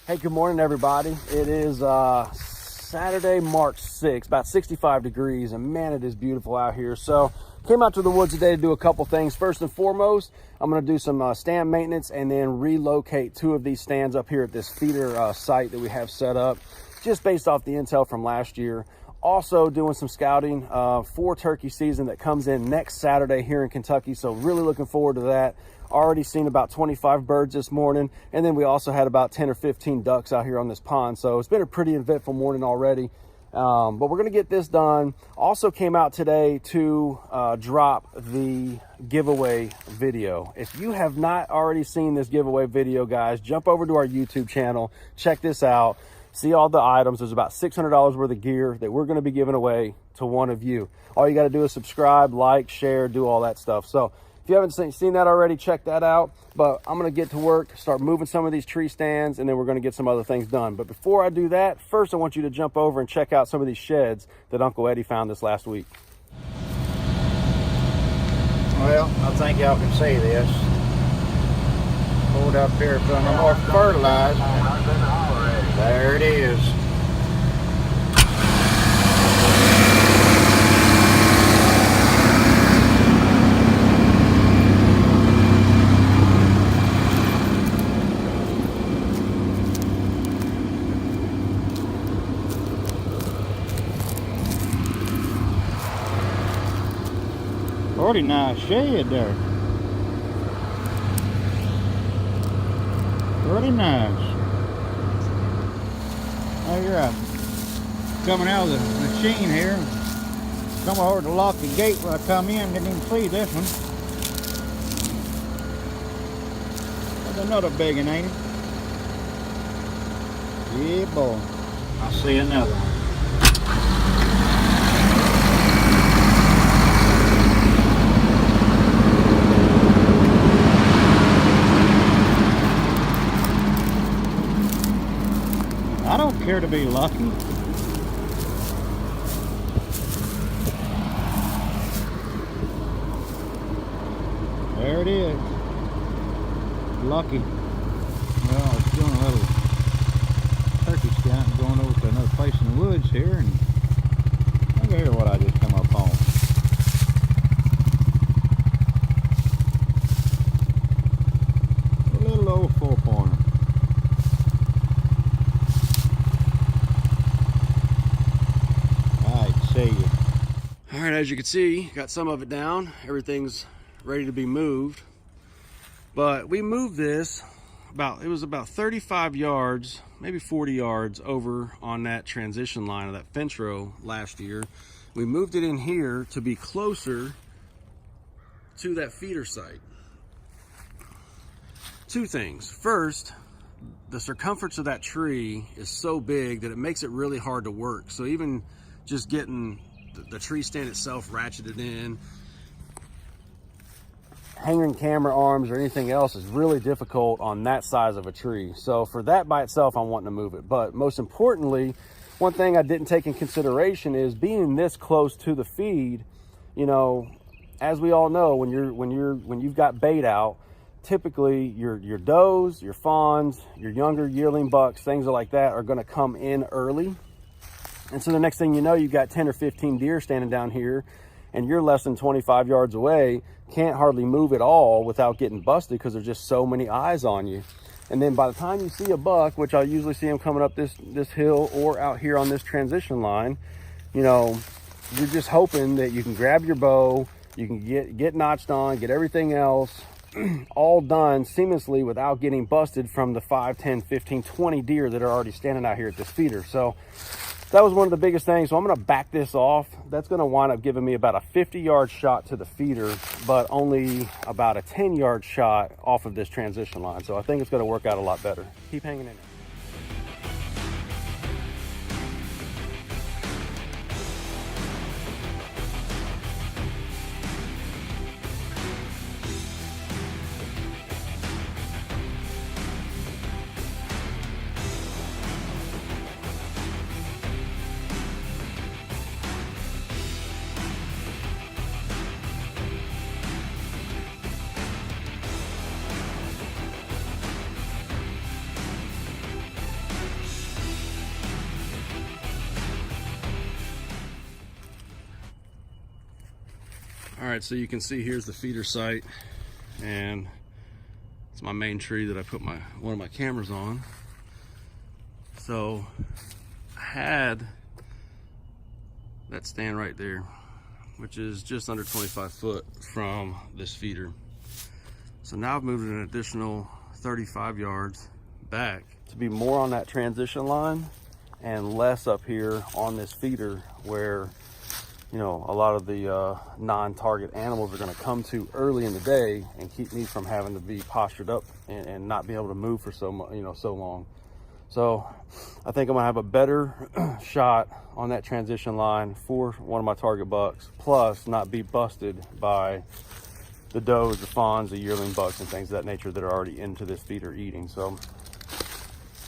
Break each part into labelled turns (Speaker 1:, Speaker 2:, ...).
Speaker 1: Hey, good morning, everybody. It is Saturday, March 6th, about 65 degrees, and man, it is beautiful out here. So came out to the woods today to do a couple things. First and foremost, I'm going to do some stand maintenance and then relocate 2 of these stands up here at this feeder site that we have set up, just based off the intel from last year. Also doing some scouting for turkey season that comes in next Saturday here in Kentucky. So really looking forward to that. Already seen about 25 birds this morning. And then we also had about 10 or 15 ducks out here on this pond. So it's been a pretty eventful morning already. But we're gonna get this done. Also came out today to drop the giveaway video. If you have not already seen this giveaway video, guys, jump over to our YouTube channel, check this out. See all the items. There's about $600 worth of gear that we're going to be giving away to one of you. All you got to do is subscribe, like, share, do all that stuff. So if you haven't seen that already, check that out. But I'm going to get to work, start moving some of these tree stands, and then we're going to get some other things done. But before I do that, first I want you to jump over and check out some of these sheds that Uncle Eddie found this last week.
Speaker 2: Well, I think y'all can see this. Pulled up here from the more fertilized. There it is. Pretty nice shed there. Pretty nice. Oh, you're coming out of the machine here. Come over to lock the gate when I come in. Didn't even see this one. That's another big one, ain't it? Yeah, boy. I see another one. I don't care to be lucky. There it is. Lucky. Well, I was doing a little turkey scouting, going over to another place in the woods here, and look here what I just come up on. A little old 4-pointer.
Speaker 1: All right, as you can see, got some of it down. Everything's ready to be moved. But we moved this it was about 35 yards, maybe 40 yards over on that transition line of that fence row last year. We moved it in here to be closer to that feeder site. 2 things. First, the circumference of that tree is so big that it makes it really hard to work. So even just getting the tree stand itself ratcheted in, hanging camera arms or anything else is really difficult on that size of a tree. So for that by itself, I'm wanting to move it. But most importantly, one thing I didn't take in consideration is being this close to the feed. You know, as we all know, when you've got bait out, typically your does, your fawns, your younger yearling bucks, things like that are going to come in early. And so the next thing you know, you've got 10 or 15 deer standing down here, and you're less than 25 yards away, can't hardly move at all without getting busted because there's just so many eyes on you. And then by the time you see a buck, which I usually see them coming up this hill or out here on this transition line, you know, you're just hoping that you can grab your bow, you can get notched on, get everything else all done seamlessly without getting busted from the 5, 10, 15, 20 deer that are already standing out here at this feeder. So that was one of the biggest things. So I'm going to back this off. That's going to wind up giving me about a 50-yard shot to the feeder, but only about a 10-yard shot off of this transition line. So I think it's going to work out a lot better. Keep hanging in there. All right, so you can see here's the feeder site, and it's my main tree that I put one of my cameras on. So I had that stand right there, which is just under 25 foot from this feeder. So now I've moved an additional 35 yards back to be more on that transition line and less up here on this feeder where, you know, a lot of the non-target animals are going to come to early in the day and keep me from having to be postured up and not be able to move for so long. So I think I'm gonna have a better shot on that transition line for one of my target bucks, plus not be busted by the does, the fawns, the yearling bucks, and things of that nature that are already into this feeder eating. So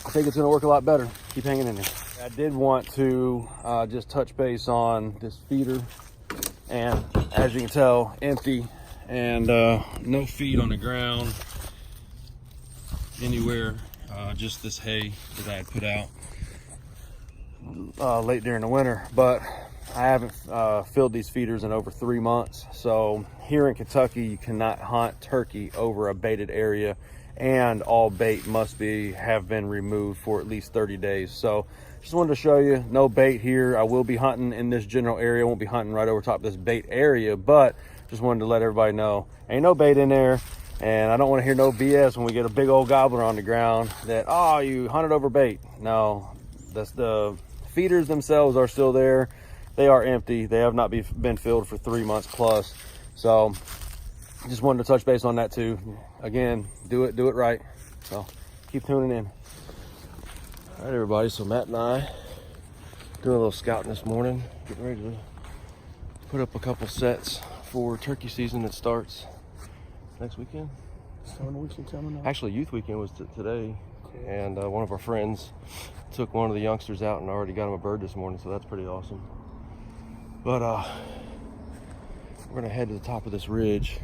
Speaker 1: I think it's gonna work a lot better. Keep hanging in there. I did want to just touch base on this feeder, and as you can tell, empty, and no feed on the ground anywhere. Just this hay that I had put out late during the winter, but I haven't filled these feeders in over 3 months. So here in Kentucky, you cannot hunt turkey over a baited area, and all bait must have been removed for at least 30 days. So just wanted to show you, no bait here. I will be hunting in this general area. I won't be hunting right over top of this bait area, but just wanted to let everybody know ain't no bait in there. And I don't want to hear no BS when we get a big old gobbler on the ground that, oh, you hunted over bait. No, the feeders themselves are still there. They are empty. They have not been filled for 3 months plus. So just wanted to touch base on that too. Again, do it right. So keep tuning in. All right, everybody. So Matt and I doing a little scouting this morning, getting ready to put up a couple sets for turkey season that starts next weekend. Actually, youth weekend was today, and one of our friends took one of the youngsters out and already got him a bird this morning, so that's pretty awesome. But we're gonna head to the top of this ridge,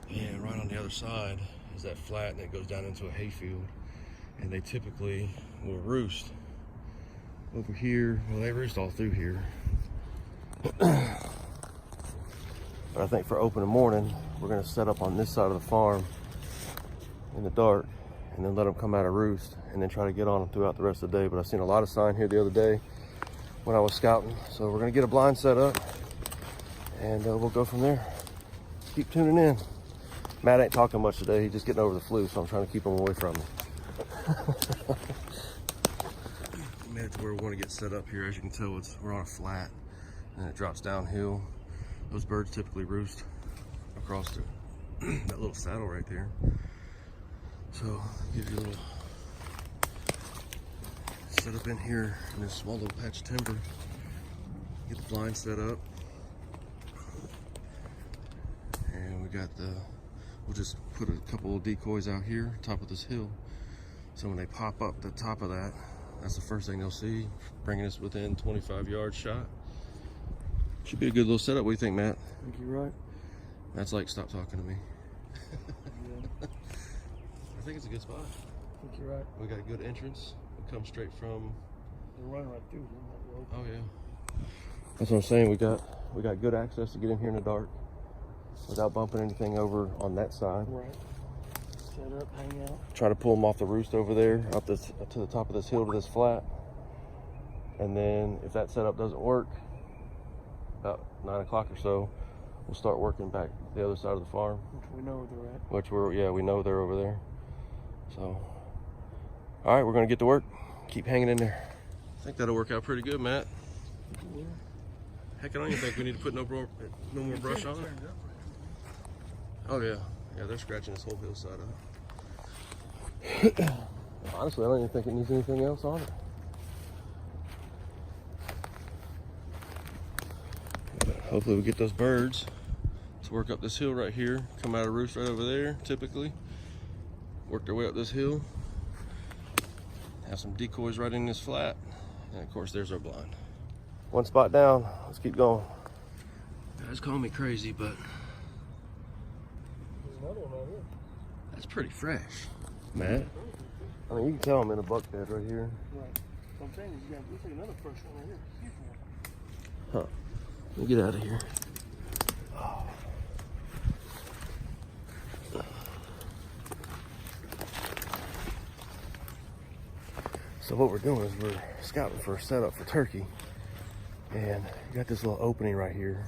Speaker 1: and right on the other side is that flat, and it goes down into a hayfield, and they typically will roost over here. Well, they roost all through here. But I think for opening morning, we're gonna set up on this side of the farm in the dark, and then let them come out of roost, and then try to get on them throughout the rest of the day. But I've seen a lot of sign here the other day when I was scouting. So we're gonna get a blind set up, and we'll go from there. Keep tuning in. Matt ain't talking much today. He's just getting over the flu, so I'm trying to keep him away from me. We made it to where we wanna get set up here. As you can tell, we're on a flat, and it drops downhill. Those birds typically roost across that little saddle right there. So give you a little set up in here in this small little patch of timber. Get the blind set up, and we'll just put a couple of decoys out here top of this hill. So when they pop up the top of that, that's the first thing they'll see, bringing us within 25 yard shot. Should be a good little setup. What do you think, Matt?
Speaker 3: I think you're right.
Speaker 1: Matt's like, stop talking to me. I think it's a good spot.
Speaker 3: I think you're right.
Speaker 1: We got a good entrance. We come straight from.
Speaker 3: They're running right through that road.
Speaker 1: Oh yeah. That's what I'm saying. We got good access to get in here in the dark without bumping anything over on that side.
Speaker 3: Right. Set up, hang out.
Speaker 1: Try to pull them off the roost over there, up to the top of this hill to this flat. And then if that setup doesn't work, about 9 o'clock or so, we'll start working back the other side of the farm.
Speaker 3: Which we know where they're at.
Speaker 1: We know they're over there. So, all right, we're gonna get to work. Keep hanging in there. I think that'll work out pretty good, Matt.
Speaker 3: Yeah.
Speaker 1: Heck, I don't even think we need to put no more brush on it. Oh yeah, they're scratching this whole hillside up. Honestly, I don't even think it needs anything else on it. Hopefully we get those birds. Let's work up this hill right here. Come out of roost right over there, typically. Work their way up this hill. Have some decoys right in this flat. And of course, there's our blind. One spot down. Let's keep going. Guys call me crazy, but
Speaker 3: There's another one right here.
Speaker 1: that's pretty fresh. Matt? I mean, you can tell I'm in a buck bed right here.
Speaker 3: Right. So I'm saying is you got, looks like another fresh one right here. Huge one.
Speaker 1: Huh. Let me get out of here. what we're doing is we're scouting for a setup for turkey. And you got this little opening right here.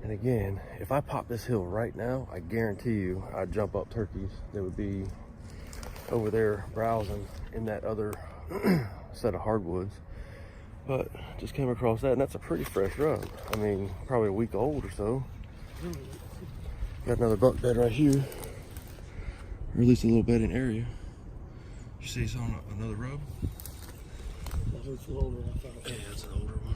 Speaker 1: And again, if I pop this hill right now, I guarantee you I'd jump up turkeys that would be over there browsing in that other set of hardwoods. But just came across that, and that's a pretty fresh rub. I mean, probably a week old or so. Got another buck bed right here. Or at least a little bedding area. You see it's on another rub?
Speaker 3: It's an older one, I thought.
Speaker 1: Yeah, it's an older one.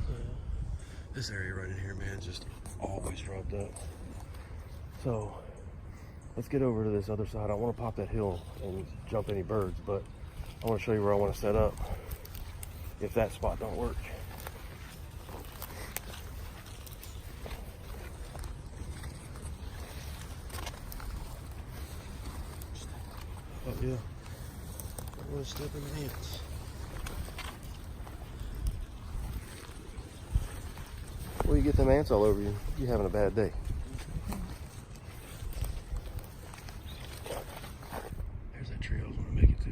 Speaker 1: This area right in here, man, just always rubbed up. So let's get over to this other side. I want to pop that hill and jump any birds, but I want to show you where I want to set up if that spot don't work. Oh yeah, I want to step in the ants. Well, you get them ants all over you, you're having a bad day. There's that tree I was going to make it to.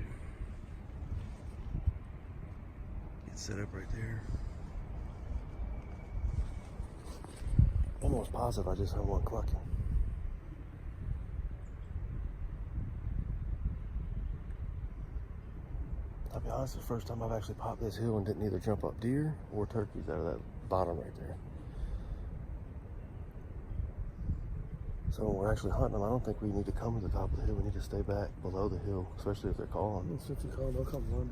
Speaker 1: Get set up right there. I'm almost positive I just have one clucking. I'll be honest, it's the first time I've actually popped this hill and didn't either jump up deer or turkeys out of that bottom right there. So when we're actually hunting them, I don't think we need to come to the top of the hill. We need to stay back below the hill, especially if they're calling.
Speaker 3: If you call, they'll come run.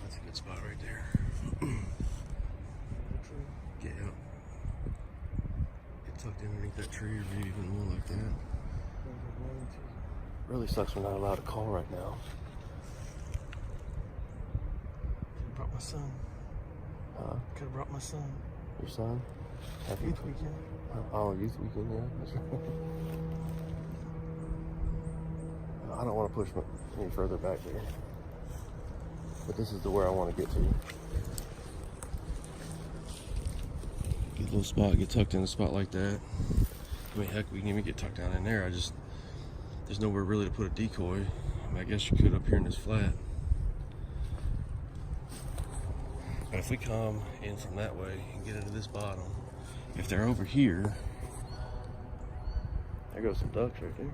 Speaker 1: That's a good spot right there. Get up. Get tucked in underneath that tree or maybe even one like that. Really sucks we're not allowed to call right now.
Speaker 3: Could've brought my son.
Speaker 1: Huh?
Speaker 3: Could've brought my son.
Speaker 1: Your son? Happy
Speaker 3: Youth weekend.
Speaker 1: Oh, youth weekend, yeah. That's right. I don't want to push any further back there. But this is the where I want to get to. Get a little spot, get tucked in a spot like that. I mean, heck, we can even get tucked down in there. There's nowhere really to put a decoy. I mean, I guess you could up here in this flat. But if we come in from that way and get into this bottom, if they're over here, there goes some ducks right there.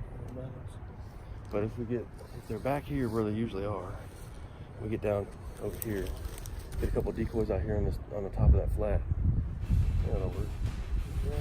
Speaker 1: But if they're back here where they usually are, we get down over here, get a couple decoys out here on the top of that flat. That'll work. Yeah.